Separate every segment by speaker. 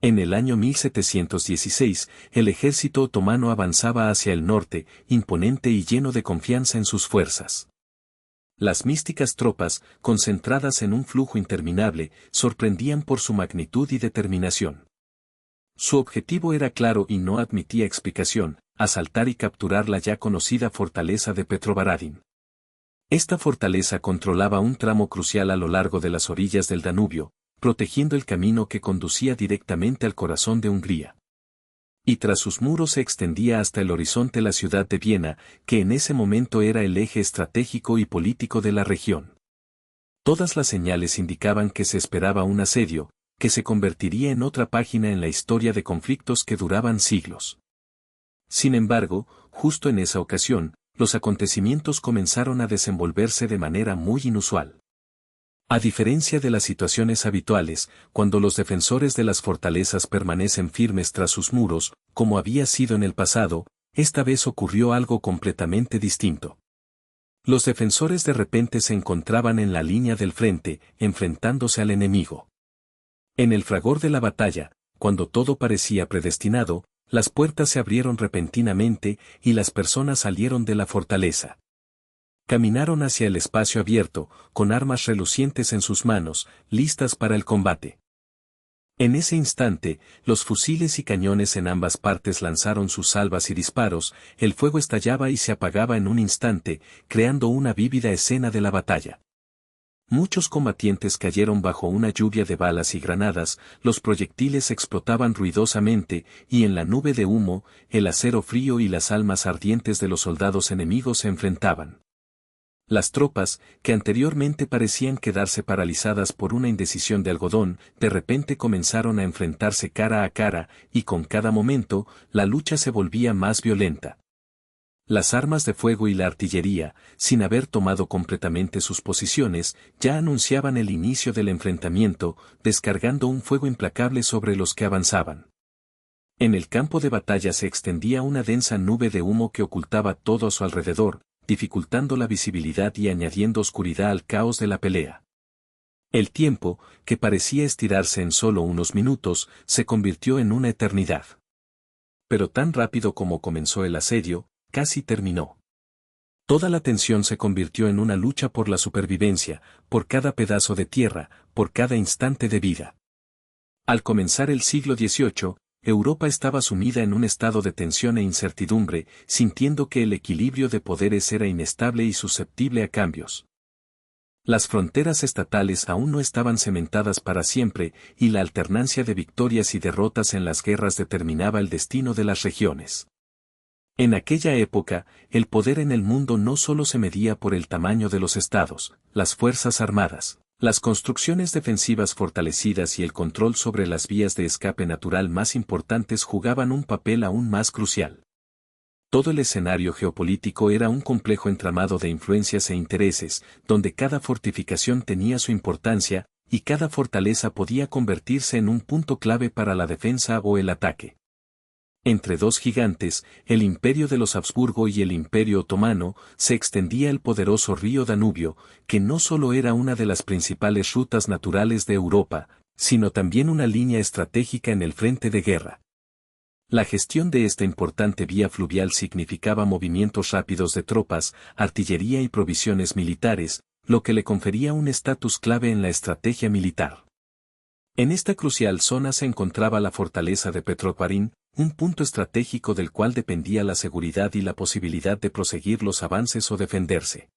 Speaker 1: En el año 1716, el ejército otomano avanzaba hacia el norte, imponente y lleno de confianza en sus fuerzas. Las místicas tropas, concentradas en un flujo interminable, sorprendían por su magnitud y determinación. Su objetivo era claro y no admitía explicación: asaltar y capturar la ya conocida fortaleza de Petrovaradin. Esta fortaleza controlaba un tramo crucial a lo largo de las orillas del Danubio, protegiendo el camino que conducía directamente al corazón de Hungría. Y tras sus muros se extendía hasta el horizonte la ciudad de Viena, que en ese momento era el eje estratégico y político de la región. Todas las señales indicaban que se esperaba un asedio, que se convertiría en otra página en la historia de conflictos que duraban siglos. Sin embargo, justo en esa ocasión, los acontecimientos comenzaron a desenvolverse de manera muy inusual. A diferencia de las situaciones habituales, cuando los defensores de las fortalezas permanecen firmes tras sus muros, como había sido en el pasado, esta vez ocurrió algo completamente distinto. Los defensores de repente se encontraban en la línea del frente, enfrentándose al enemigo. En el fragor de la batalla, cuando todo parecía predestinado, las puertas se abrieron repentinamente y las personas salieron de la fortaleza. Caminaron hacia el espacio abierto, con armas relucientes en sus manos, listas para el combate. En ese instante, los fusiles y cañones en ambas partes lanzaron sus salvas y disparos, el fuego estallaba y se apagaba en un instante, creando una vívida escena de la batalla. Muchos combatientes cayeron bajo una lluvia de balas y granadas, los proyectiles explotaban ruidosamente, y en la nube de humo, el acero frío y las almas ardientes de los soldados enemigos se enfrentaban. Las tropas, que anteriormente parecían quedarse paralizadas por una indecisión de algodón, de repente comenzaron a enfrentarse cara a cara, y con cada momento, la lucha se volvía más violenta. Las armas de fuego y la artillería, sin haber tomado completamente sus posiciones, ya anunciaban el inicio del enfrentamiento, descargando un fuego implacable sobre los que avanzaban. En el campo de batalla se extendía una densa nube de humo que ocultaba todo a su alrededor, dificultando la visibilidad y añadiendo oscuridad al caos de la pelea. El tiempo, que parecía estirarse en solo unos minutos, se convirtió en una eternidad. Pero tan rápido como comenzó el asedio, casi terminó. Toda la tensión se convirtió en una lucha por la supervivencia, por cada pedazo de tierra, por cada instante de vida. Al comenzar el siglo XVIII, Europa estaba sumida en un estado de tensión e incertidumbre, sintiendo que el equilibrio de poderes era inestable y susceptible a cambios. Las fronteras estatales aún no estaban cementadas para siempre, y la alternancia de victorias y derrotas en las guerras determinaba el destino de las regiones. En aquella época, el poder en el mundo no solo se medía por el tamaño de los estados, las fuerzas armadas, las construcciones defensivas fortalecidas y el control sobre las vías de escape natural más importantes jugaban un papel aún más crucial. Todo el escenario geopolítico era un complejo entramado de influencias e intereses, donde cada fortificación tenía su importancia, y cada fortaleza podía convertirse en un punto clave para la defensa o el ataque. Entre dos gigantes, el imperio de los Habsburgo y el imperio otomano, se extendía el poderoso río Danubio, que no solo era una de las principales rutas naturales de Europa, sino también una línea estratégica en el frente de guerra. La gestión de esta importante vía fluvial significaba movimientos rápidos de tropas, artillería y provisiones militares, lo que le confería un estatus clave en la estrategia militar. En esta crucial zona se encontraba la fortaleza de Petrovaradin, un punto estratégico del cual dependía la seguridad y la posibilidad de proseguir los avances o defenderse.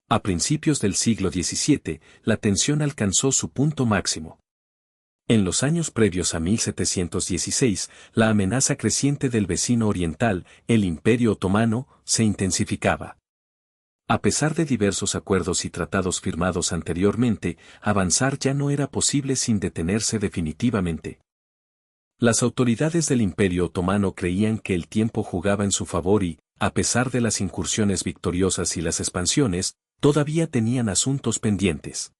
Speaker 1: A principios del siglo XVII, la tensión alcanzó su punto máximo. En los años previos a 1716, la amenaza creciente del vecino oriental, el Imperio Otomano, se intensificaba. A pesar de diversos acuerdos y tratados firmados anteriormente, avanzar ya no era posible sin detenerse definitivamente. Las autoridades del Imperio Otomano creían que el tiempo jugaba en su favor y, a pesar de las incursiones victoriosas y las expansiones, todavía tenían asuntos pendientes.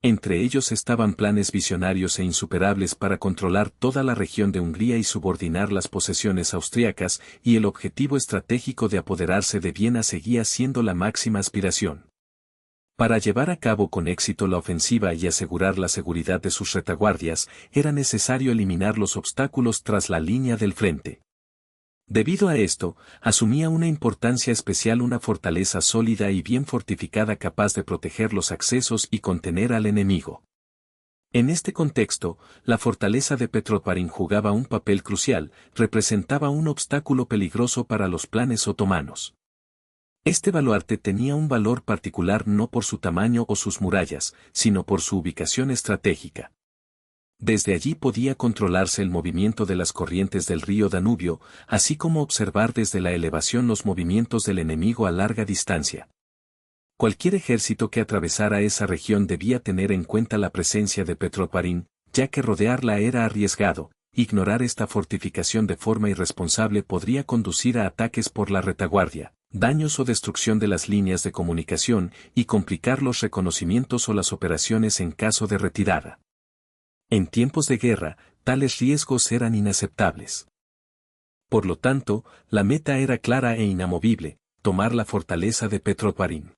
Speaker 1: Entre ellos estaban planes visionarios e insuperables para controlar toda la región de Hungría y subordinar las posesiones austriacas, y el objetivo estratégico de apoderarse de Viena seguía siendo la máxima aspiración. Para llevar a cabo con éxito la ofensiva y asegurar la seguridad de sus retaguardias, era necesario eliminar los obstáculos tras la línea del frente. Debido a esto, asumía una importancia especial una fortaleza sólida y bien fortificada capaz de proteger los accesos y contener al enemigo. En este contexto, la fortaleza de Petroparín jugaba un papel crucial, representaba un obstáculo peligroso para los planes otomanos. Este baluarte tenía un valor particular no por su tamaño o sus murallas, sino por su ubicación estratégica. Desde allí podía controlarse el movimiento de las corrientes del río Danubio, así como observar desde la elevación los movimientos del enemigo a larga distancia. Cualquier ejército que atravesara esa región debía tener en cuenta la presencia de Petroparín, ya que rodearla era arriesgado. Ignorar esta fortificación de forma irresponsable podría conducir a ataques por la retaguardia, daños o destrucción de las líneas de comunicación y complicar los reconocimientos o las operaciones en caso de retirada. En tiempos de guerra, tales riesgos eran inaceptables. Por lo tanto, la meta era clara e inamovible: tomar la fortaleza de Petroparín.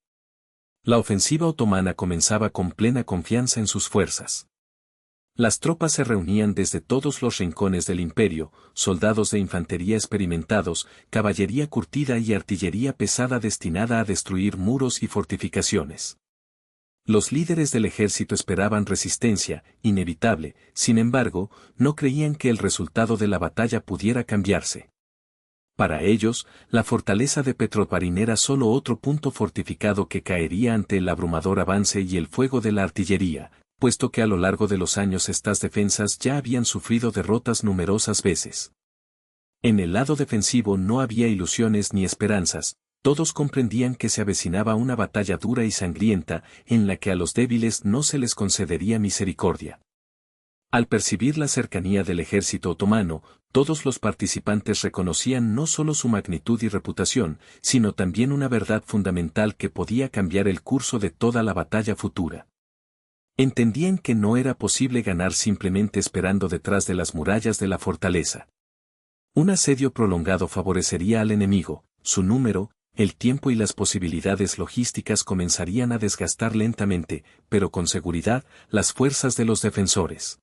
Speaker 1: La ofensiva otomana comenzaba con plena confianza en sus fuerzas. Las tropas se reunían desde todos los rincones del imperio, soldados de infantería experimentados, caballería curtida y artillería pesada destinada a destruir muros y fortificaciones. Los líderes del ejército esperaban resistencia, inevitable, sin embargo, no creían que el resultado de la batalla pudiera cambiarse. Para ellos, la fortaleza de Petroparín era solo otro punto fortificado que caería ante el abrumador avance y el fuego de la artillería, puesto que a lo largo de los años estas defensas ya habían sufrido derrotas numerosas veces. En el lado defensivo no había ilusiones ni esperanzas, todos comprendían que se avecinaba una batalla dura y sangrienta, en la que a los débiles no se les concedería misericordia. Al percibir la cercanía del ejército otomano, todos los participantes reconocían no solo su magnitud y reputación, sino también una verdad fundamental que podía cambiar el curso de toda la batalla futura. Entendían que no era posible ganar simplemente esperando detrás de las murallas de la fortaleza. Un asedio prolongado favorecería al enemigo, su número, el tiempo y las posibilidades logísticas comenzarían a desgastar lentamente, pero con seguridad, las fuerzas de los defensores.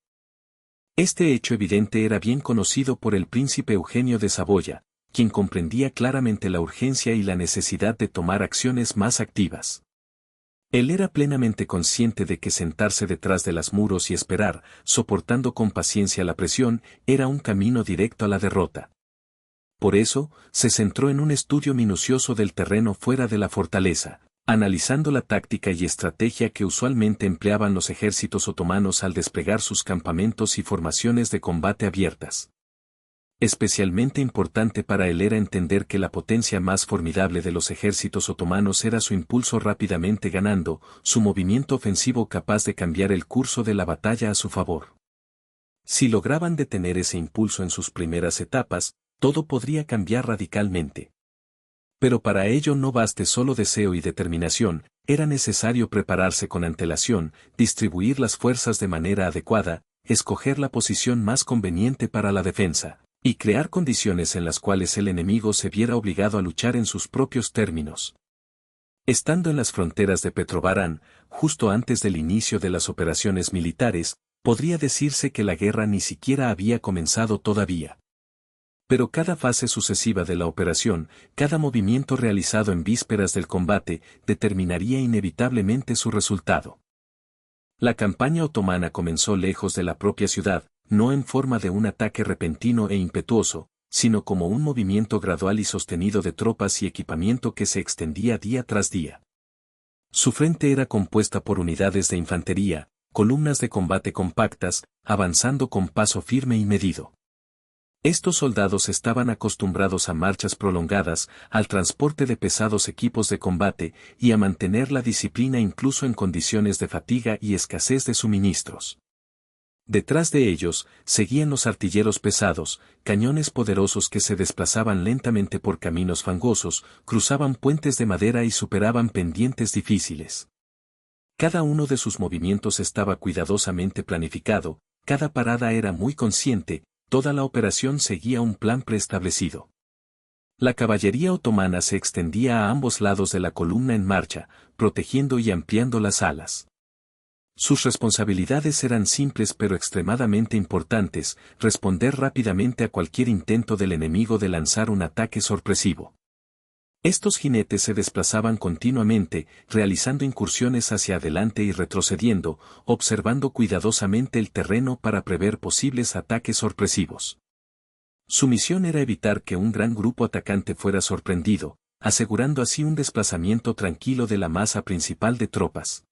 Speaker 1: Este hecho evidente era bien conocido por el príncipe Eugenio de Saboya, quien comprendía claramente la urgencia y la necesidad de tomar acciones más activas. Él era plenamente consciente de que sentarse detrás de los muros y esperar, soportando con paciencia la presión, era un camino directo a la derrota. Por eso, se centró en un estudio minucioso del terreno fuera de la fortaleza, analizando la táctica y estrategia que usualmente empleaban los ejércitos otomanos al desplegar sus campamentos y formaciones de combate abiertas. Especialmente importante para él era entender que la potencia más formidable de los ejércitos otomanos era su impulso rápidamente ganando, su movimiento ofensivo capaz de cambiar el curso de la batalla a su favor. Si lograban detener ese impulso en sus primeras etapas, todo podría cambiar radicalmente. Pero para ello no baste solo deseo y determinación, era necesario prepararse con antelación, distribuir las fuerzas de manera adecuada, escoger la posición más conveniente para la defensa, y crear condiciones en las cuales el enemigo se viera obligado a luchar en sus propios términos. Estando en las fronteras de Petrobarán, justo antes del inicio de las operaciones militares, podría decirse que la guerra ni siquiera había comenzado todavía. Pero cada fase sucesiva de la operación, cada movimiento realizado en vísperas del combate, determinaría inevitablemente su resultado. La campaña otomana comenzó lejos de la propia ciudad, no en forma de un ataque repentino e impetuoso, sino como un movimiento gradual y sostenido de tropas y equipamiento que se extendía día tras día. Su frente era compuesta por unidades de infantería, columnas de combate compactas, avanzando con paso firme y medido. Estos soldados estaban acostumbrados a marchas prolongadas, al transporte de pesados equipos de combate y a mantener la disciplina incluso en condiciones de fatiga y escasez de suministros. Detrás de ellos, seguían los artilleros pesados, cañones poderosos que se desplazaban lentamente por caminos fangosos, cruzaban puentes de madera y superaban pendientes difíciles. Cada uno de sus movimientos estaba cuidadosamente planificado, cada parada era muy consciente, toda la operación seguía un plan preestablecido. La caballería otomana se extendía a ambos lados de la columna en marcha, protegiendo y ampliando las alas. Sus responsabilidades eran simples pero extremadamente importantes: responder rápidamente a cualquier intento del enemigo de lanzar un ataque sorpresivo. Estos jinetes se desplazaban continuamente, realizando incursiones hacia adelante y retrocediendo, observando cuidadosamente el terreno para prever posibles ataques sorpresivos. Su misión era evitar que un gran grupo atacante fuera sorprendido, asegurando así un desplazamiento tranquilo de la masa principal de tropas.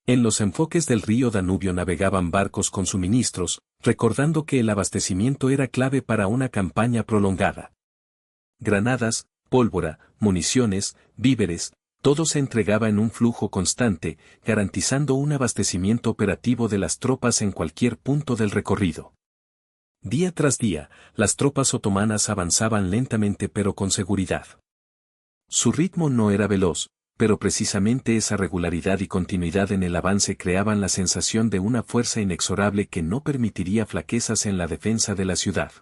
Speaker 1: En los enfoques del río Danubio navegaban barcos con suministros, recordando que el abastecimiento era clave para una campaña prolongada. Granadas, pólvora, municiones, víveres, todo se entregaba en un flujo constante, garantizando un abastecimiento operativo de las tropas en cualquier punto del recorrido. Día tras día, las tropas otomanas avanzaban lentamente pero con seguridad. Su ritmo no era veloz, pero precisamente esa regularidad y continuidad en el avance creaban la sensación de una fuerza inexorable que no permitiría flaquezas en la defensa de la ciudad.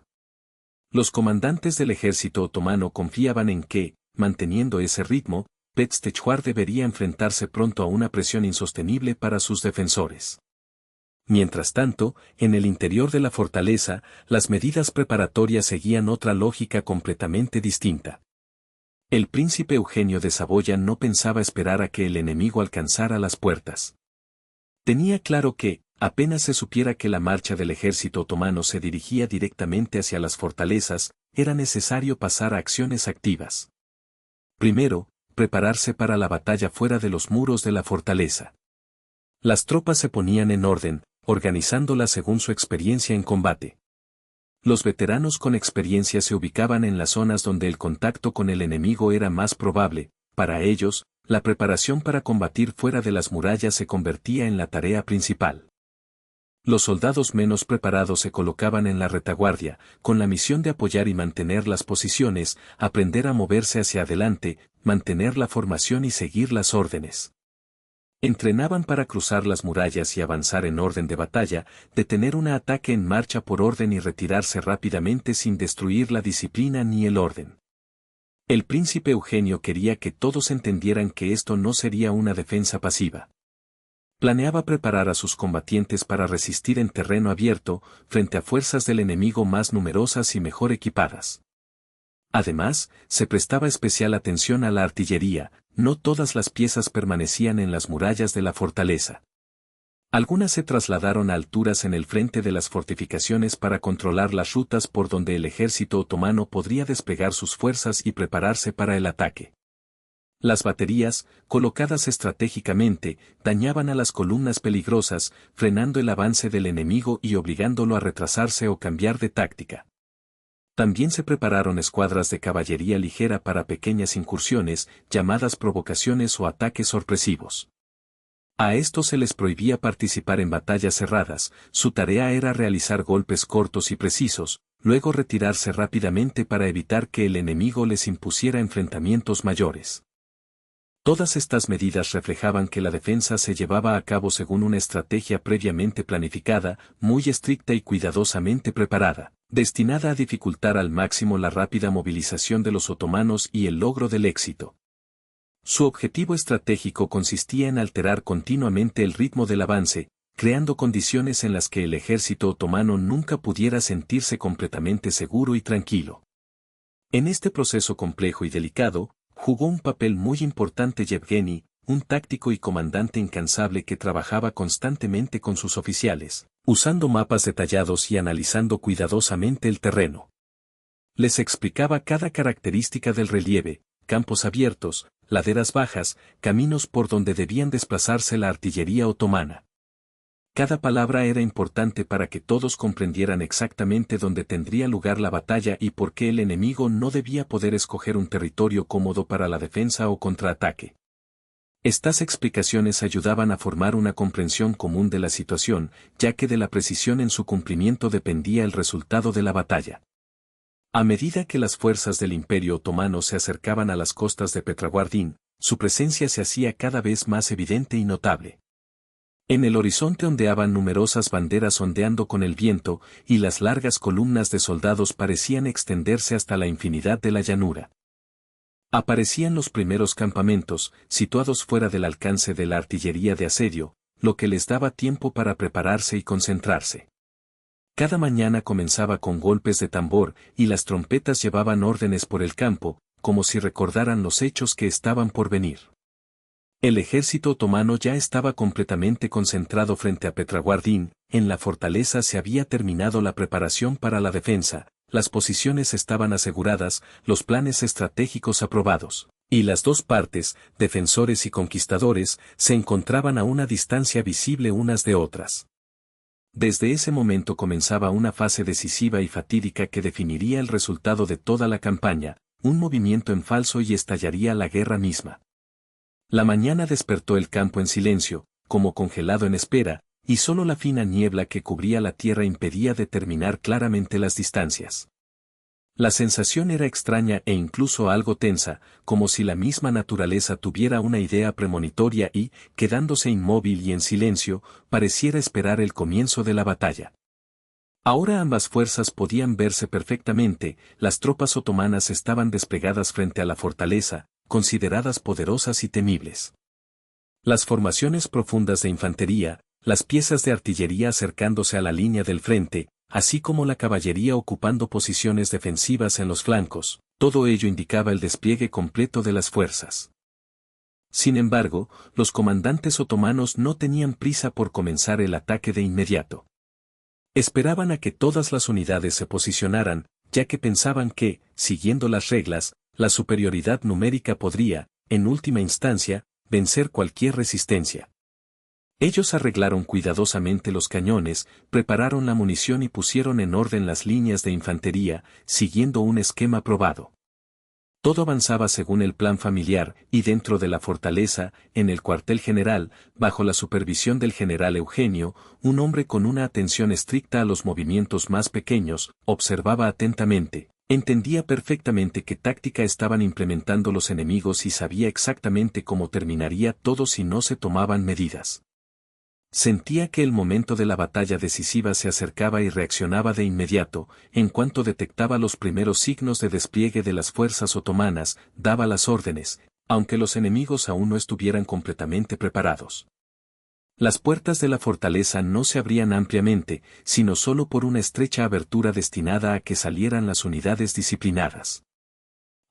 Speaker 1: Los comandantes del ejército otomano confiaban en que, manteniendo ese ritmo, Peztechwar debería enfrentarse pronto a una presión insostenible para sus defensores. Mientras tanto, en el interior de la fortaleza, las medidas preparatorias seguían otra lógica completamente distinta. El príncipe Eugenio de Saboya no pensaba esperar a que el enemigo alcanzara las puertas. Tenía claro que, apenas se supiera que la marcha del ejército otomano se dirigía directamente hacia las fortalezas, era necesario pasar a acciones activas. Primero, prepararse para la batalla fuera de los muros de la fortaleza. Las tropas se ponían en orden, organizándolas según su experiencia en combate. Los veteranos con experiencia se ubicaban en las zonas donde el contacto con el enemigo era más probable. Para ellos, la preparación para combatir fuera de las murallas se convertía en la tarea principal. Los soldados menos preparados se colocaban en la retaguardia, con la misión de apoyar y mantener las posiciones, aprender a moverse hacia adelante, mantener la formación y seguir las órdenes. Entrenaban para cruzar las murallas y avanzar en orden de batalla, detener un ataque en marcha por orden y retirarse rápidamente sin destruir la disciplina ni el orden. El príncipe Eugenio quería que todos entendieran que esto no sería una defensa pasiva. Planeaba preparar a sus combatientes para resistir en terreno abierto, frente a fuerzas del enemigo más numerosas y mejor equipadas. Además, se prestaba especial atención a la artillería. No todas las piezas permanecían en las murallas de la fortaleza. Algunas se trasladaron a alturas en el frente de las fortificaciones para controlar las rutas por donde el ejército otomano podría desplegar sus fuerzas y prepararse para el ataque. Las baterías, colocadas estratégicamente, dañaban a las columnas peligrosas, frenando el avance del enemigo y obligándolo a retrasarse o cambiar de táctica. También se prepararon escuadras de caballería ligera para pequeñas incursiones, llamadas provocaciones o ataques sorpresivos. A estos se les prohibía participar en batallas cerradas, su tarea era realizar golpes cortos y precisos, luego retirarse rápidamente para evitar que el enemigo les impusiera enfrentamientos mayores. Todas estas medidas reflejaban que la defensa se llevaba a cabo según una estrategia previamente planificada, muy estricta y cuidadosamente preparada, destinada a dificultar al máximo la rápida movilización de los otomanos y el logro del éxito. Su objetivo estratégico consistía en alterar continuamente el ritmo del avance, creando condiciones en las que el ejército otomano nunca pudiera sentirse completamente seguro y tranquilo. En este proceso complejo y delicado, jugó un papel muy importante Yevgeny, un táctico y comandante incansable que trabajaba constantemente con sus oficiales, usando mapas detallados y analizando cuidadosamente el terreno. Les explicaba cada característica del relieve, campos abiertos, laderas bajas, caminos por donde debían desplazarse la artillería otomana. Cada palabra era importante para que todos comprendieran exactamente dónde tendría lugar la batalla y por qué el enemigo no debía poder escoger un territorio cómodo para la defensa o contraataque. Estas explicaciones ayudaban a formar una comprensión común de la situación, ya que de la precisión en su cumplimiento dependía el resultado de la batalla. A medida que las fuerzas del Imperio Otomano se acercaban a las costas de Petraguardín, su presencia se hacía cada vez más evidente y notable. En el horizonte ondeaban numerosas banderas ondeando con el viento, y las largas columnas de soldados parecían extenderse hasta la infinidad de la llanura. Aparecían los primeros campamentos, situados fuera del alcance de la artillería de asedio, lo que les daba tiempo para prepararse y concentrarse. Cada mañana comenzaba con golpes de tambor, y las trompetas llevaban órdenes por el campo, como si recordaran los hechos que estaban por venir. El ejército otomano ya estaba completamente concentrado frente a Petraguardín, en la fortaleza se había terminado la preparación para la defensa, las posiciones estaban aseguradas, los planes estratégicos aprobados, y las dos partes, defensores y conquistadores, se encontraban a una distancia visible unas de otras. Desde ese momento comenzaba una fase decisiva y fatídica que definiría el resultado de toda la campaña, un movimiento en falso y estallaría la guerra misma. La mañana despertó el campo en silencio, como congelado en espera, y solo la fina niebla que cubría la tierra impedía determinar claramente las distancias. La sensación era extraña e incluso algo tensa, como si la misma naturaleza tuviera una idea premonitoria y, quedándose inmóvil y en silencio, pareciera esperar el comienzo de la batalla. Ahora ambas fuerzas podían verse perfectamente, las tropas otomanas estaban desplegadas frente a la fortaleza, consideradas poderosas y temibles. Las formaciones profundas de infantería, las piezas de artillería acercándose a la línea del frente, así como la caballería ocupando posiciones defensivas en los flancos, todo ello indicaba el despliegue completo de las fuerzas. Sin embargo, los comandantes otomanos no tenían prisa por comenzar el ataque de inmediato. Esperaban a que todas las unidades se posicionaran, ya que pensaban que, siguiendo las reglas, la superioridad numérica podría, en última instancia, vencer cualquier resistencia. Ellos arreglaron cuidadosamente los cañones, prepararon la munición y pusieron en orden las líneas de infantería, siguiendo un esquema probado. Todo avanzaba según el plan familiar, y dentro de la fortaleza, en el cuartel general, bajo la supervisión del general Eugenio, un hombre con una atención estricta a los movimientos más pequeños, observaba atentamente, entendía perfectamente qué táctica estaban implementando los enemigos y sabía exactamente cómo terminaría todo si no se tomaban medidas. Sentía que el momento de la batalla decisiva se acercaba y reaccionaba de inmediato, en cuanto detectaba los primeros signos de despliegue de las fuerzas otomanas, daba las órdenes, aunque los enemigos aún no estuvieran completamente preparados. Las puertas de la fortaleza no se abrían ampliamente, sino solo por una estrecha abertura destinada a que salieran las unidades disciplinadas.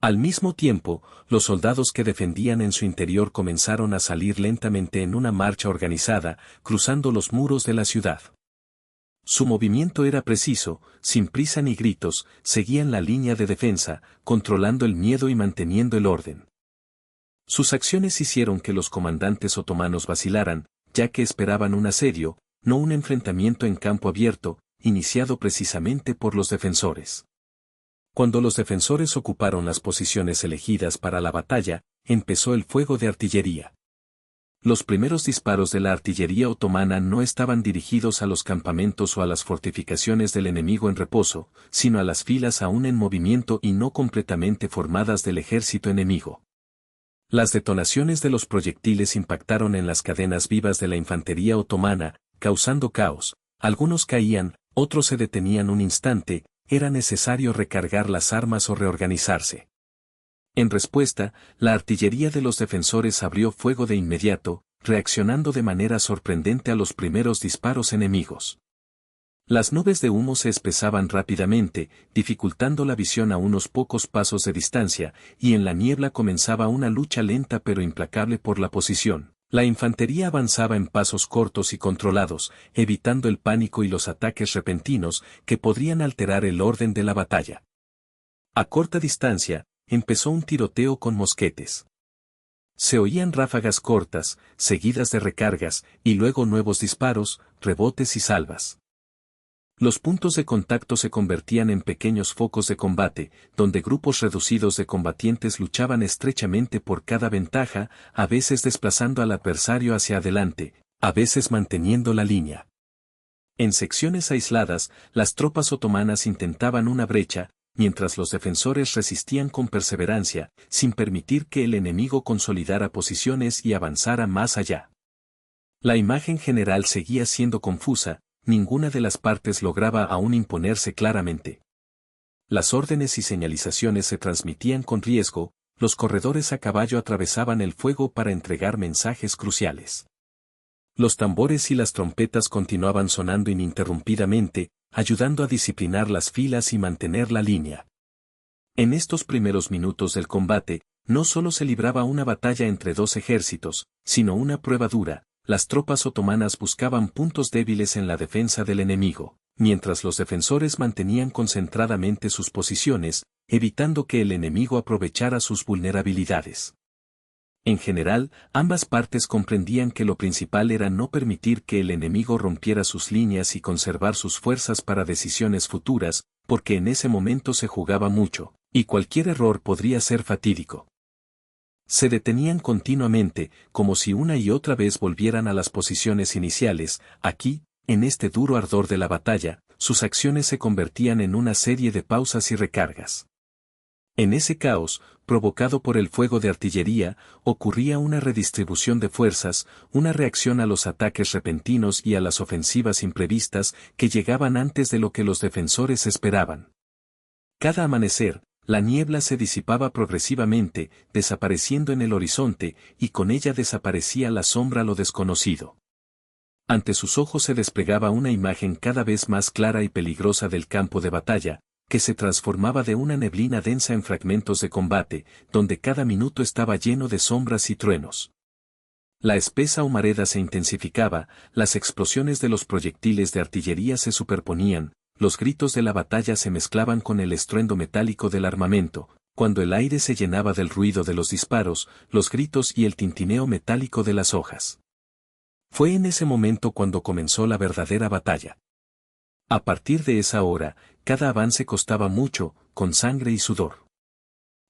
Speaker 1: Al mismo tiempo, los soldados que defendían en su interior comenzaron a salir lentamente en una marcha organizada, cruzando los muros de la ciudad. Su movimiento era preciso, sin prisa ni gritos, seguían la línea de defensa, controlando el miedo y manteniendo el orden. Sus acciones hicieron que los comandantes otomanos vacilaran, ya que esperaban un asedio, no un enfrentamiento en campo abierto, iniciado precisamente por los defensores. Cuando los defensores ocuparon las posiciones elegidas para la batalla, empezó el fuego de artillería. Los primeros disparos de la artillería otomana no estaban dirigidos a los campamentos o a las fortificaciones del enemigo en reposo, sino a las filas aún en movimiento y no completamente formadas del ejército enemigo. Las detonaciones de los proyectiles impactaron en las cadenas vivas de la infantería otomana, causando caos, algunos caían, otros se detenían un instante, era necesario recargar las armas o reorganizarse. En respuesta, la artillería de los defensores abrió fuego de inmediato, reaccionando de manera sorprendente a los primeros disparos enemigos. Las nubes de humo se espesaban rápidamente, dificultando la visión a unos pocos pasos de distancia, y en la niebla comenzaba una lucha lenta pero implacable por la posición. La infantería avanzaba en pasos cortos y controlados, evitando el pánico y los ataques repentinos que podrían alterar el orden de la batalla. A corta distancia, empezó un tiroteo con mosquetes. Se oían ráfagas cortas, seguidas de recargas, y luego nuevos disparos, rebotes y salvas. Los puntos de contacto se convertían en pequeños focos de combate, donde grupos reducidos de combatientes luchaban estrechamente por cada ventaja, a veces desplazando al adversario hacia adelante, a veces manteniendo la línea. En secciones aisladas, las tropas otomanas intentaban una brecha, mientras los defensores resistían con perseverancia, sin permitir que el enemigo consolidara posiciones y avanzara más allá. La imagen general seguía siendo confusa, ninguna de las partes lograba aún imponerse claramente. Las órdenes y señalizaciones se transmitían con riesgo, los corredores a caballo atravesaban el fuego para entregar mensajes cruciales. Los tambores y las trompetas continuaban sonando ininterrumpidamente, ayudando a disciplinar las filas y mantener la línea. En estos primeros minutos del combate, no solo se libraba una batalla entre dos ejércitos, sino una prueba dura. Las tropas otomanas buscaban puntos débiles en la defensa del enemigo, mientras los defensores mantenían concentradamente sus posiciones, evitando que el enemigo aprovechara sus vulnerabilidades. En general, ambas partes comprendían que lo principal era no permitir que el enemigo rompiera sus líneas y conservar sus fuerzas para decisiones futuras, porque en ese momento se jugaba mucho, y cualquier error podría ser fatídico. Se detenían continuamente, como si una y otra vez volvieran a las posiciones iniciales. Aquí, en este duro ardor de la batalla, sus acciones se convertían en una serie de pausas y recargas. En ese caos, provocado por el fuego de artillería, ocurría una redistribución de fuerzas, una reacción a los ataques repentinos y a las ofensivas imprevistas que llegaban antes de lo que los defensores esperaban. Cada amanecer, la niebla se disipaba progresivamente, desapareciendo en el horizonte, y con ella desaparecía la sombra a lo desconocido. Ante sus ojos se desplegaba una imagen cada vez más clara y peligrosa del campo de batalla, que se transformaba de una neblina densa en fragmentos de combate, donde cada minuto estaba lleno de sombras y truenos. La espesa humareda se intensificaba, las explosiones de los proyectiles de artillería se superponían, los gritos de la batalla se mezclaban con el estruendo metálico del armamento, cuando el aire se llenaba del ruido de los disparos, los gritos y el tintineo metálico de las hojas. Fue en ese momento cuando comenzó la verdadera batalla. A partir de esa hora, cada avance costaba mucho, con sangre y sudor.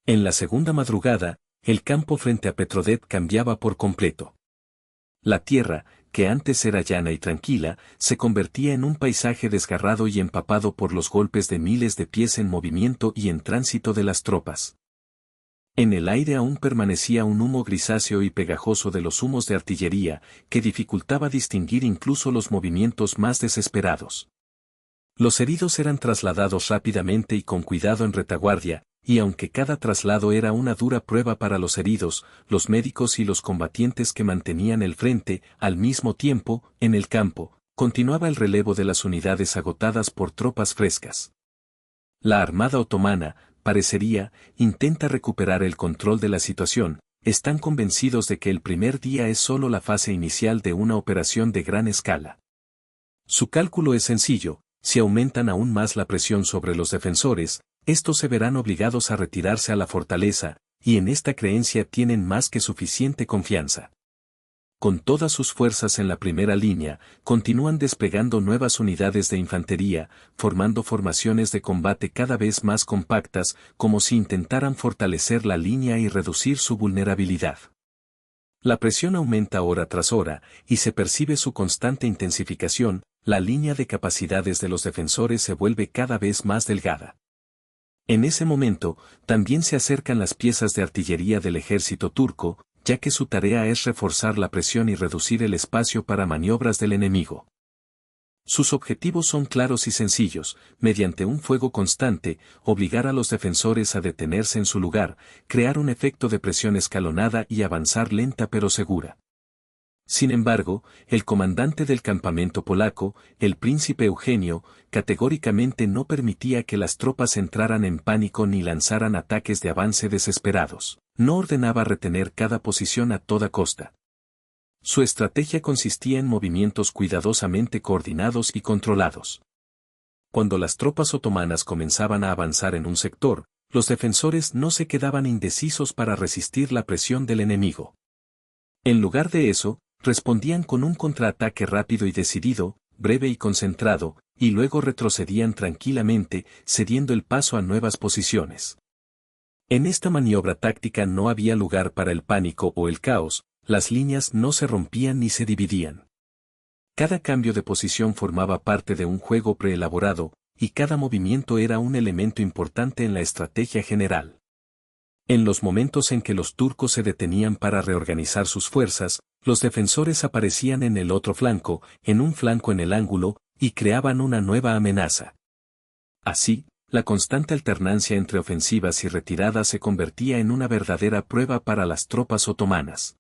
Speaker 1: En la segunda madrugada, el campo frente a Petrodet cambiaba por completo. La tierra, que antes era llana y tranquila, se convertía en un paisaje desgarrado y empapado por los golpes de miles de pies en movimiento y en tránsito de las tropas. En el aire aún permanecía un humo grisáceo y pegajoso de los humos de artillería, que dificultaba distinguir incluso los movimientos más desesperados. Los heridos eran trasladados rápidamente y con cuidado en retaguardia, y aunque cada traslado era una dura prueba para los heridos, los médicos y los combatientes que mantenían el frente, al mismo tiempo, en el campo, continuaba el relevo de las unidades agotadas por tropas frescas. La armada otomana, parecería, intenta recuperar el control de la situación, están convencidos de que el primer día es solo la fase inicial de una operación de gran escala. Su cálculo es sencillo: si aumentan aún más la presión sobre los defensores, estos se verán obligados a retirarse a la fortaleza, y en esta creencia tienen más que suficiente confianza. Con todas sus fuerzas en la primera línea, continúan desplegando nuevas unidades de infantería, formando formaciones de combate cada vez más compactas, como si intentaran fortalecer la línea y reducir su vulnerabilidad. La presión aumenta hora tras hora, y se percibe su constante intensificación. La línea de capacidades de los defensores se vuelve cada vez más delgada. En ese momento, también se acercan las piezas de artillería del ejército turco, ya que su tarea es reforzar la presión y reducir el espacio para maniobras del enemigo. Sus objetivos son claros y sencillos: mediante un fuego constante, obligar a los defensores a detenerse en su lugar, crear un efecto de presión escalonada y avanzar lenta pero segura. Sin embargo, el comandante del campamento polaco, el príncipe Eugenio, categóricamente no permitía que las tropas entraran en pánico ni lanzaran ataques de avance desesperados. No ordenaba retener cada posición a toda costa. Su estrategia consistía en movimientos cuidadosamente coordinados y controlados. Cuando las tropas otomanas comenzaban a avanzar en un sector, los defensores no se quedaban indecisos para resistir la presión del enemigo. En lugar de eso, respondían con un contraataque rápido y decidido, breve y concentrado, y luego retrocedían tranquilamente, cediendo el paso a nuevas posiciones. En esta maniobra táctica no había lugar para el pánico o el caos, las líneas no se rompían ni se dividían. Cada cambio de posición formaba parte de un juego preelaborado, y cada movimiento era un elemento importante en la estrategia general. En los momentos en que los turcos se detenían para reorganizar sus fuerzas, Los defensores aparecían en el otro flanco, en un flanco en el ángulo, y creaban una nueva amenaza. Así, la constante alternancia entre ofensivas y retiradas se convertía en una verdadera prueba para las tropas otomanas.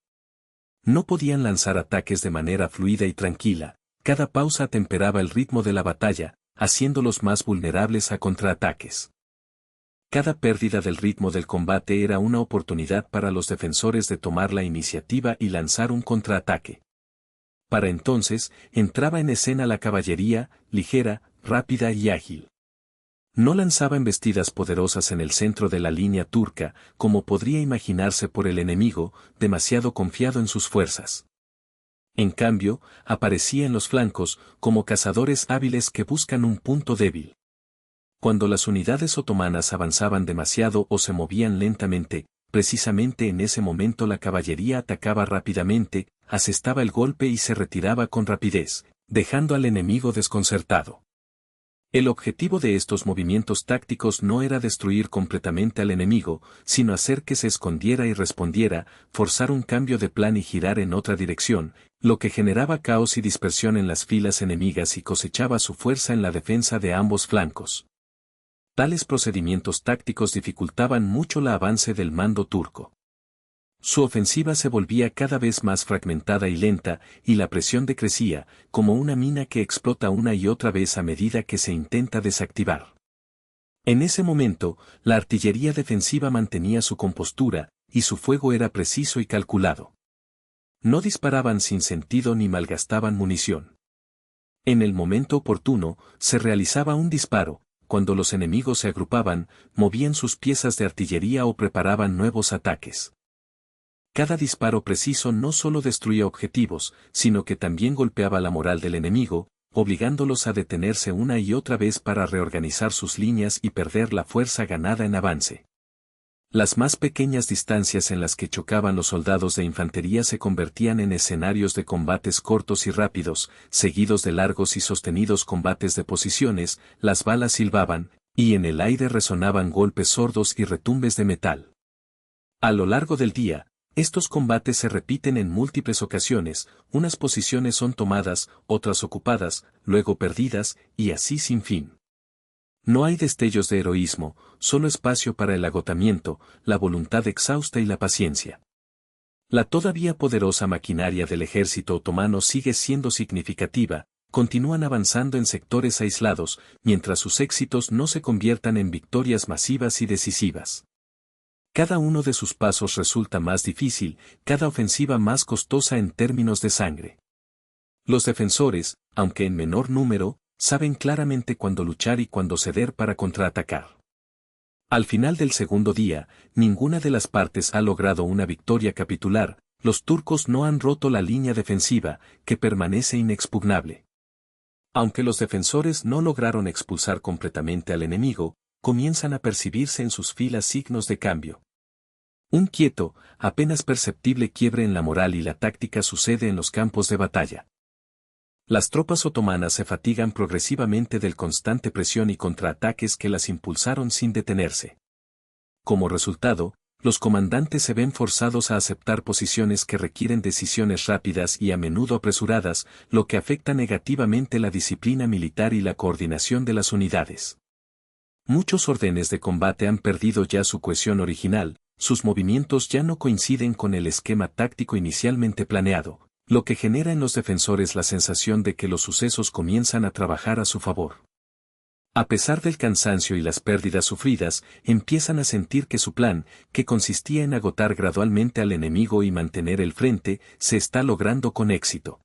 Speaker 1: No podían lanzar ataques de manera fluida y tranquila, cada pausa temperaba el ritmo de la batalla, haciéndolos más vulnerables a contraataques. Cada pérdida del ritmo del combate era una oportunidad para los defensores de tomar la iniciativa y lanzar un contraataque. Para entonces, entraba en escena la caballería, ligera, rápida y ágil. No lanzaba embestidas poderosas en el centro de la línea turca, como podría imaginarse por el enemigo, demasiado confiado en sus fuerzas. En cambio, aparecía en los flancos, como cazadores hábiles que buscan un punto débil. Cuando las unidades otomanas avanzaban demasiado o se movían lentamente, precisamente en ese momento la caballería atacaba rápidamente, asestaba el golpe y se retiraba con rapidez, dejando al enemigo desconcertado. El objetivo de estos movimientos tácticos no era destruir completamente al enemigo, sino hacer que se escondiera y respondiera, forzar un cambio de plan y girar en otra dirección, lo que generaba caos y dispersión en las filas enemigas y cosechaba su fuerza en la defensa de ambos flancos. Tales procedimientos tácticos dificultaban mucho el avance del mando turco. Su ofensiva se volvía cada vez más fragmentada y lenta, y la presión decrecía, como una mina que explota una y otra vez a medida que se intenta desactivar. En ese momento, la artillería defensiva mantenía su compostura, y su fuego era preciso y calculado. No disparaban sin sentido ni malgastaban munición. En el momento oportuno, se realizaba un disparo. Cuando los enemigos se agrupaban, movían sus piezas de artillería o preparaban nuevos ataques. Cada disparo preciso no solo destruía objetivos, sino que también golpeaba la moral del enemigo, obligándolos a detenerse una y otra vez para reorganizar sus líneas y perder la fuerza ganada en avance. Las más pequeñas distancias en las que chocaban los soldados de infantería se convertían en escenarios de combates cortos y rápidos, seguidos de largos y sostenidos combates de posiciones, las balas silbaban, y en el aire resonaban golpes sordos y retumbes de metal. A lo largo del día, estos combates se repiten en múltiples ocasiones, unas posiciones son tomadas, otras ocupadas, luego perdidas, y así sin fin. No hay destellos de heroísmo, solo espacio para el agotamiento, la voluntad exhausta y la paciencia. La todavía poderosa maquinaria del ejército otomano sigue siendo significativa, continúan avanzando en sectores aislados, mientras sus éxitos no se conviertan en victorias masivas y decisivas. Cada uno de sus pasos resulta más difícil, cada ofensiva más costosa en términos de sangre. Los defensores, aunque en menor número, saben claramente cuándo luchar y cuándo ceder para contraatacar. Al final del segundo día, ninguna de las partes ha logrado una victoria capitular, los turcos no han roto la línea defensiva, que permanece inexpugnable. Aunque los defensores no lograron expulsar completamente al enemigo, comienzan a percibirse en sus filas signos de cambio. Un quieto, apenas perceptible quiebre en la moral y la táctica sucede en los campos de batalla. Las tropas otomanas se fatigan progresivamente del constante presión y contraataques que las impulsaron sin detenerse. Como resultado, los comandantes se ven forzados a aceptar posiciones que requieren decisiones rápidas y a menudo apresuradas, lo que afecta negativamente la disciplina militar y la coordinación de las unidades. Muchos órdenes de combate han perdido ya su cohesión original, sus movimientos ya no coinciden con el esquema táctico inicialmente planeado, lo que genera en los defensores la sensación de que los sucesos comienzan a trabajar a su favor. A pesar del cansancio y las pérdidas sufridas, empiezan a sentir que su plan, que consistía en agotar gradualmente al enemigo y mantener el frente, se está logrando con éxito.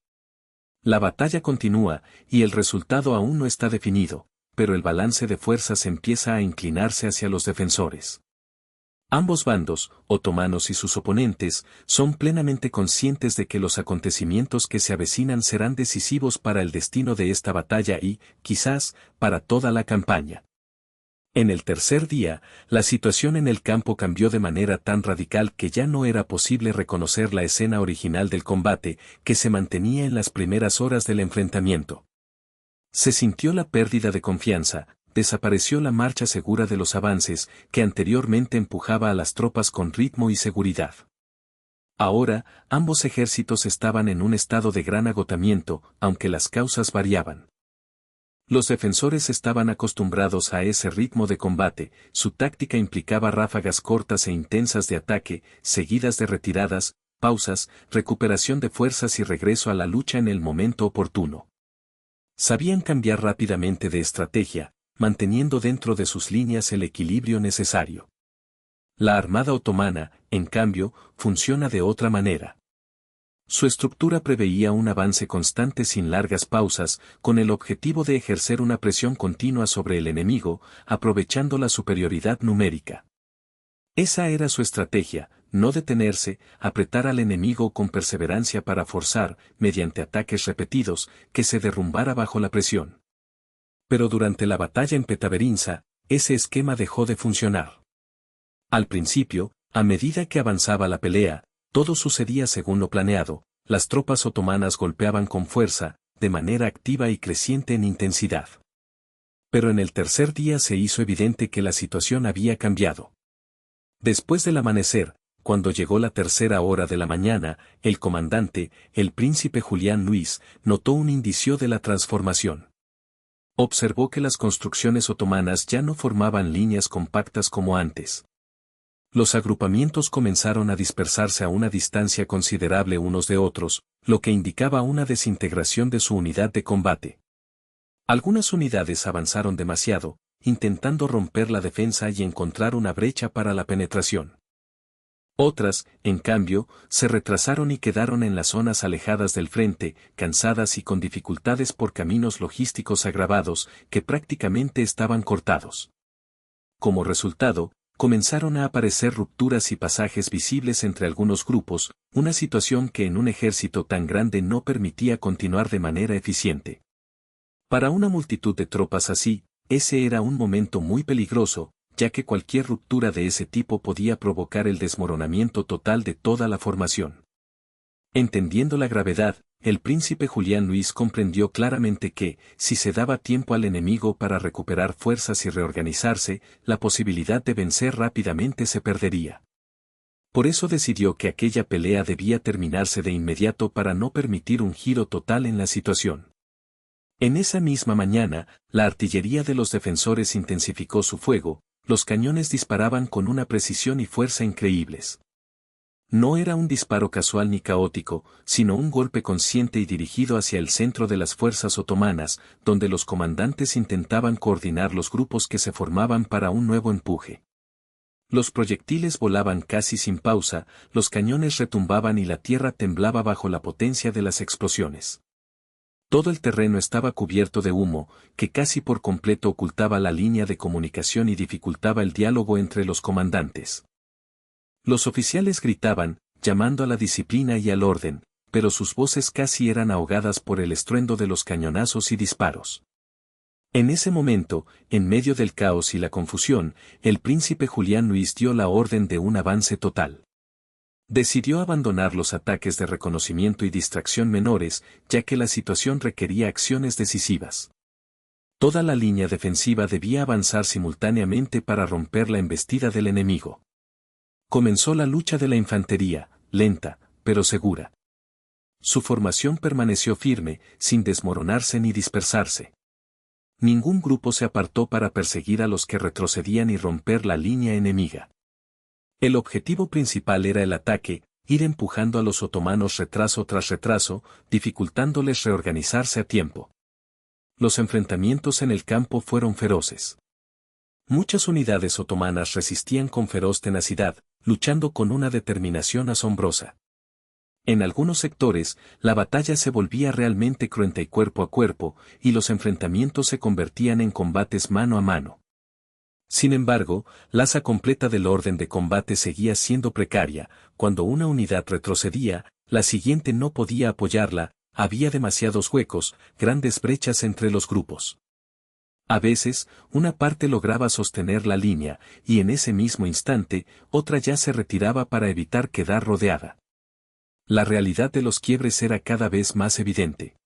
Speaker 1: La batalla continúa, y el resultado aún no está definido, pero el balance de fuerzas empieza a inclinarse hacia los defensores. Ambos bandos, otomanos y sus oponentes, son plenamente conscientes de que los acontecimientos que se avecinan serán decisivos para el destino de esta batalla y, quizás, para toda la campaña. En el tercer día, la situación en el campo cambió de manera tan radical que ya no era posible reconocer la escena original del combate que se mantenía en las primeras horas del enfrentamiento. Se sintió la pérdida de confianza. Desapareció la marcha segura de los avances, que anteriormente empujaba a las tropas con ritmo y seguridad. Ahora, ambos ejércitos estaban en un estado de gran agotamiento, aunque las causas variaban. Los defensores estaban acostumbrados a ese ritmo de combate, su táctica implicaba ráfagas cortas e intensas de ataque, seguidas de retiradas, pausas, recuperación de fuerzas y regreso a la lucha en el momento oportuno. Sabían cambiar rápidamente de estrategia, manteniendo dentro de sus líneas el equilibrio necesario. La armada otomana, en cambio, funciona de otra manera. Su estructura preveía un avance constante sin largas pausas, con el objetivo de ejercer una presión continua sobre el enemigo, aprovechando la superioridad numérica. Esa era su estrategia, no detenerse, apretar al enemigo con perseverancia para forzar, mediante ataques repetidos, que se derrumbara bajo la presión. Pero durante la batalla en Petaverinsa, ese esquema dejó de funcionar. Al principio, a medida que avanzaba la pelea, todo sucedía según lo planeado, las tropas otomanas golpeaban con fuerza, de manera activa y creciente en intensidad. Pero en el tercer día se hizo evidente que la situación había cambiado. Después del amanecer, cuando llegó la tercera hora de la mañana, el comandante, el príncipe Julián Luis, notó un indicio de la transformación. Observó que las construcciones otomanas ya no formaban líneas compactas como antes. Los agrupamientos comenzaron a dispersarse a una distancia considerable unos de otros, lo que indicaba una desintegración de su unidad de combate. Algunas unidades avanzaron demasiado, intentando romper la defensa y encontrar una brecha para la penetración. Otras, en cambio, se retrasaron y quedaron en las zonas alejadas del frente, cansadas y con dificultades por caminos logísticos agravados, que prácticamente estaban cortados. Como resultado, comenzaron a aparecer rupturas y pasajes visibles entre algunos grupos, una situación que en un ejército tan grande no permitía continuar de manera eficiente. Para una multitud de tropas así, ese era un momento muy peligroso, ya que cualquier ruptura de ese tipo podía provocar el desmoronamiento total de toda la formación. Entendiendo la gravedad, el príncipe Julián Luis comprendió claramente que, si se daba tiempo al enemigo para recuperar fuerzas y reorganizarse, la posibilidad de vencer rápidamente se perdería. Por eso decidió que aquella pelea debía terminarse de inmediato para no permitir un giro total en la situación. En esa misma mañana, la artillería de los defensores intensificó su fuego, los cañones disparaban con una precisión y fuerza increíbles. No era un disparo casual ni caótico, sino un golpe consciente y dirigido hacia el centro de las fuerzas otomanas, donde los comandantes intentaban coordinar los grupos que se formaban para un nuevo empuje. Los proyectiles volaban casi sin pausa, los cañones retumbaban y la tierra temblaba bajo la potencia de las explosiones. Todo el terreno estaba cubierto de humo, que casi por completo ocultaba la línea de comunicación y dificultaba el diálogo entre los comandantes. Los oficiales gritaban, llamando a la disciplina y al orden, pero sus voces casi eran ahogadas por el estruendo de los cañonazos y disparos. En ese momento, en medio del caos y la confusión, el príncipe Julián Luis dio la orden de un avance total. Decidió abandonar los ataques de reconocimiento y distracción menores, ya que la situación requería acciones decisivas. Toda la línea defensiva debía avanzar simultáneamente para romper la embestida del enemigo. Comenzó la lucha de la infantería, lenta, pero segura. Su formación permaneció firme, sin desmoronarse ni dispersarse. Ningún grupo se apartó para perseguir a los que retrocedían y romper la línea enemiga. El objetivo principal era el ataque, ir empujando a los otomanos retraso tras retraso, dificultándoles reorganizarse a tiempo. Los enfrentamientos en el campo fueron feroces. Muchas unidades otomanas resistían con feroz tenacidad, luchando con una determinación asombrosa. En algunos sectores, la batalla se volvía realmente cruenta y cuerpo a cuerpo, y los enfrentamientos se convertían en combates mano a mano. Sin embargo, la asa completa del orden de combate seguía siendo precaria, cuando una unidad retrocedía, la siguiente no podía apoyarla, había demasiados huecos, grandes brechas entre los grupos. A veces, una parte lograba sostener la línea, y en ese mismo instante, otra ya se retiraba para evitar quedar rodeada. La realidad de los quiebres era cada vez más evidente.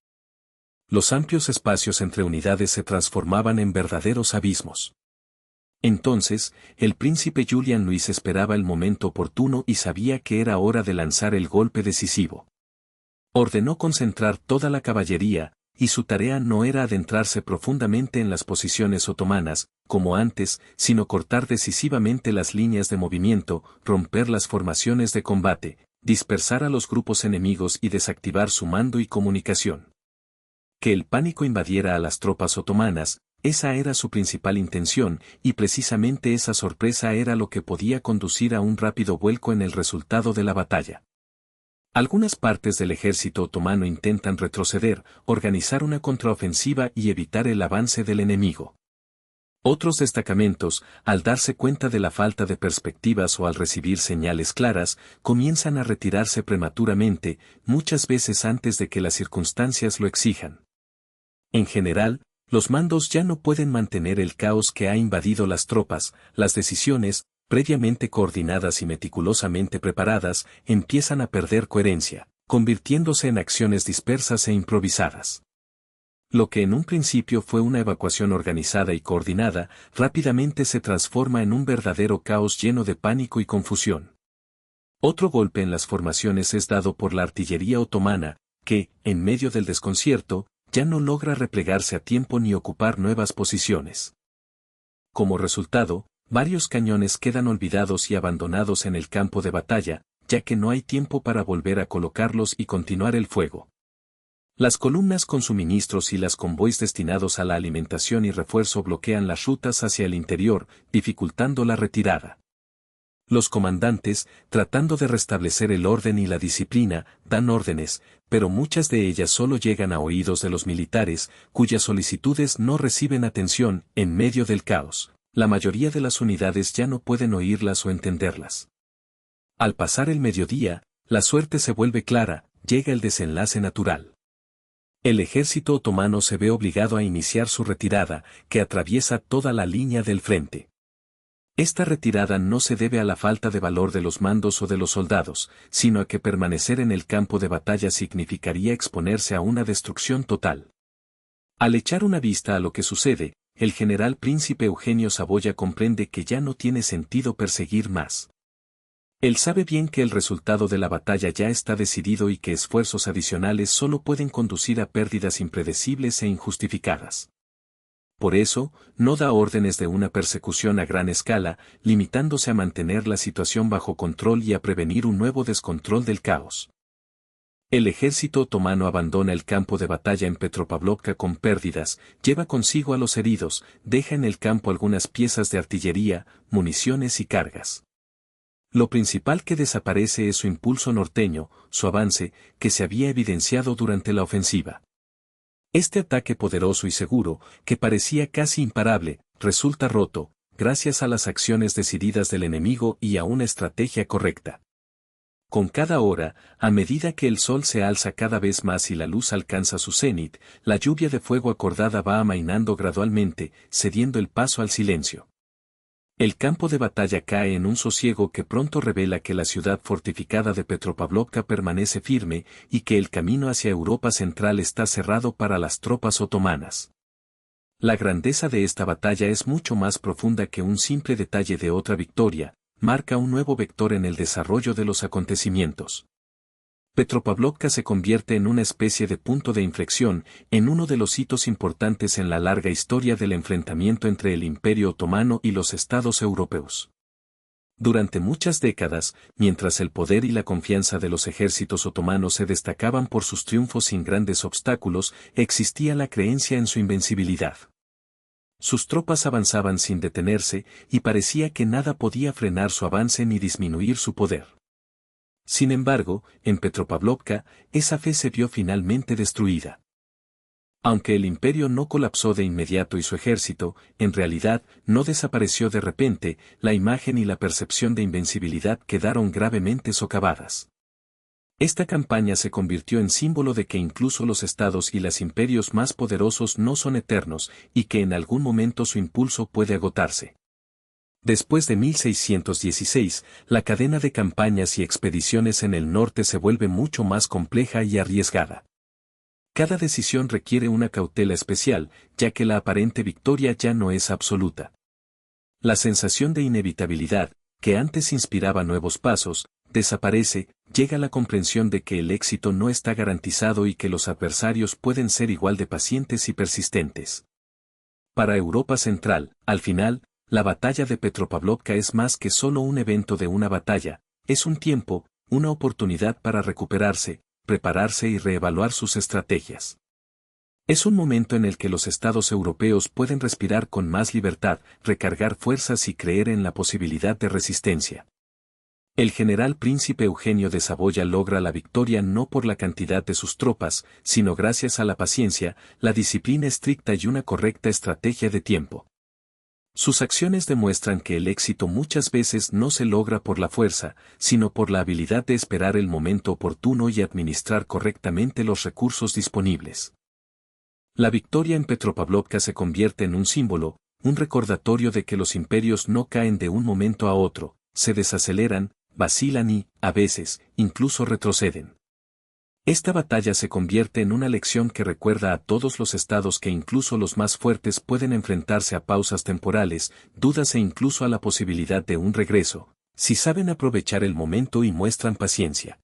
Speaker 1: Los amplios espacios entre unidades se transformaban en verdaderos abismos. Entonces, el príncipe Julián Luis esperaba el momento oportuno y sabía que era hora de lanzar el golpe decisivo. Ordenó concentrar toda la caballería, y su tarea no era adentrarse profundamente en las posiciones otomanas, como antes, sino cortar decisivamente las líneas de movimiento, romper las formaciones de combate, dispersar a los grupos enemigos y desactivar su mando y comunicación. Que el pánico invadiera a las tropas otomanas, esa era su principal intención, y precisamente esa sorpresa era lo que podía conducir a un rápido vuelco en el resultado de la batalla. Algunas partes del ejército otomano intentan retroceder, organizar una contraofensiva y evitar el avance del enemigo. Otros destacamentos, al darse cuenta de la falta de perspectivas o al recibir señales claras, comienzan a retirarse prematuramente, muchas veces antes de que las circunstancias lo exijan. En general, los mandos ya no pueden mantener el caos que ha invadido las tropas, las decisiones, previamente coordinadas y meticulosamente preparadas, empiezan a perder coherencia, convirtiéndose en acciones dispersas e improvisadas. Lo que en un principio fue una evacuación organizada y coordinada, rápidamente se transforma en un verdadero caos lleno de pánico y confusión. Otro golpe en las formaciones es dado por la artillería otomana, que, en medio del desconcierto, ya no logra replegarse a tiempo ni ocupar nuevas posiciones. Como resultado, varios cañones quedan olvidados y abandonados en el campo de batalla, ya que no hay tiempo para volver a colocarlos y continuar el fuego. Las columnas con suministros y las convoys destinados a la alimentación y refuerzo bloquean las rutas hacia el interior, dificultando la retirada. Los comandantes, tratando de restablecer el orden y la disciplina, dan órdenes, pero muchas de ellas solo llegan a oídos de los militares, cuyas solicitudes no reciben atención. En medio del caos, la mayoría de las unidades ya no pueden oírlas o entenderlas. Al pasar el mediodía, la suerte se vuelve clara, llega el desenlace natural. El ejército otomano se ve obligado a iniciar su retirada, que atraviesa toda la línea del frente. Esta retirada no se debe a la falta de valor de los mandos o de los soldados, sino a que permanecer en el campo de batalla significaría exponerse a una destrucción total. Al echar una vista a lo que sucede, el general príncipe Eugenio Saboya comprende que ya no tiene sentido perseguir más. Él sabe bien que el resultado de la batalla ya está decidido y que esfuerzos adicionales solo pueden conducir a pérdidas impredecibles e injustificadas. Por eso, no da órdenes de una persecución a gran escala, limitándose a mantener la situación bajo control y a prevenir un nuevo descontrol del caos. El ejército otomano abandona el campo de batalla en Petropavlovka con pérdidas, lleva consigo a los heridos, deja en el campo algunas piezas de artillería, municiones y cargas. Lo principal que desaparece es su impulso norteño, su avance, que se había evidenciado durante la ofensiva. Este ataque poderoso y seguro, que parecía casi imparable, resulta roto, gracias a las acciones decididas del enemigo y a una estrategia correcta. Con cada hora, a medida que el sol se alza cada vez más y la luz alcanza su cenit, la lluvia de fuego acordada va amainando gradualmente, cediendo el paso al silencio. El campo de batalla cae en un sosiego que pronto revela que la ciudad fortificada de Petropavlovka permanece firme y que el camino hacia Europa Central está cerrado para las tropas otomanas. La grandeza de esta batalla es mucho más profunda que un simple detalle de otra victoria, marca un nuevo vector en el desarrollo de los acontecimientos. Petropavlovka se convierte en una especie de punto de inflexión, en uno de los hitos importantes en la larga historia del enfrentamiento entre el Imperio Otomano y los estados europeos. Durante muchas décadas, mientras el poder y la confianza de los ejércitos otomanos se destacaban por sus triunfos sin grandes obstáculos, existía la creencia en su invencibilidad. Sus tropas avanzaban sin detenerse, y parecía que nada podía frenar su avance ni disminuir su poder. Sin embargo, en Petropavlovka, esa fe se vio finalmente destruida. Aunque el imperio no colapsó de inmediato y su ejército, en realidad, no desapareció de repente, la imagen y la percepción de invencibilidad quedaron gravemente socavadas. Esta campaña se convirtió en símbolo de que incluso los estados y los imperios más poderosos no son eternos, y que en algún momento su impulso puede agotarse. Después de 1616, la cadena de campañas y expediciones en el norte se vuelve mucho más compleja y arriesgada. Cada decisión requiere una cautela especial, ya que la aparente victoria ya no es absoluta. La sensación de inevitabilidad, que antes inspiraba nuevos pasos, desaparece, llega la comprensión de que el éxito no está garantizado y que los adversarios pueden ser igual de pacientes y persistentes. Para Europa Central, al final, la batalla de Petropavlovka es más que solo un evento de una batalla, es un tiempo, una oportunidad para recuperarse, prepararse y reevaluar sus estrategias. Es un momento en el que los estados europeos pueden respirar con más libertad, recargar fuerzas y creer en la posibilidad de resistencia. El general príncipe Eugenio de Saboya logra la victoria no por la cantidad de sus tropas, sino gracias a la paciencia, la disciplina estricta y una correcta estrategia de tiempo. Sus acciones demuestran que el éxito muchas veces no se logra por la fuerza, sino por la habilidad de esperar el momento oportuno y administrar correctamente los recursos disponibles. La victoria en Petropavlovka se convierte en un símbolo, un recordatorio de que los imperios no caen de un momento a otro, se desaceleran, vacilan y, a veces, incluso retroceden. Esta batalla se convierte en una lección que recuerda a todos los estados que incluso los más fuertes pueden enfrentarse a pausas temporales, dudas e incluso a la posibilidad de un regreso, si saben aprovechar el momento y muestran paciencia.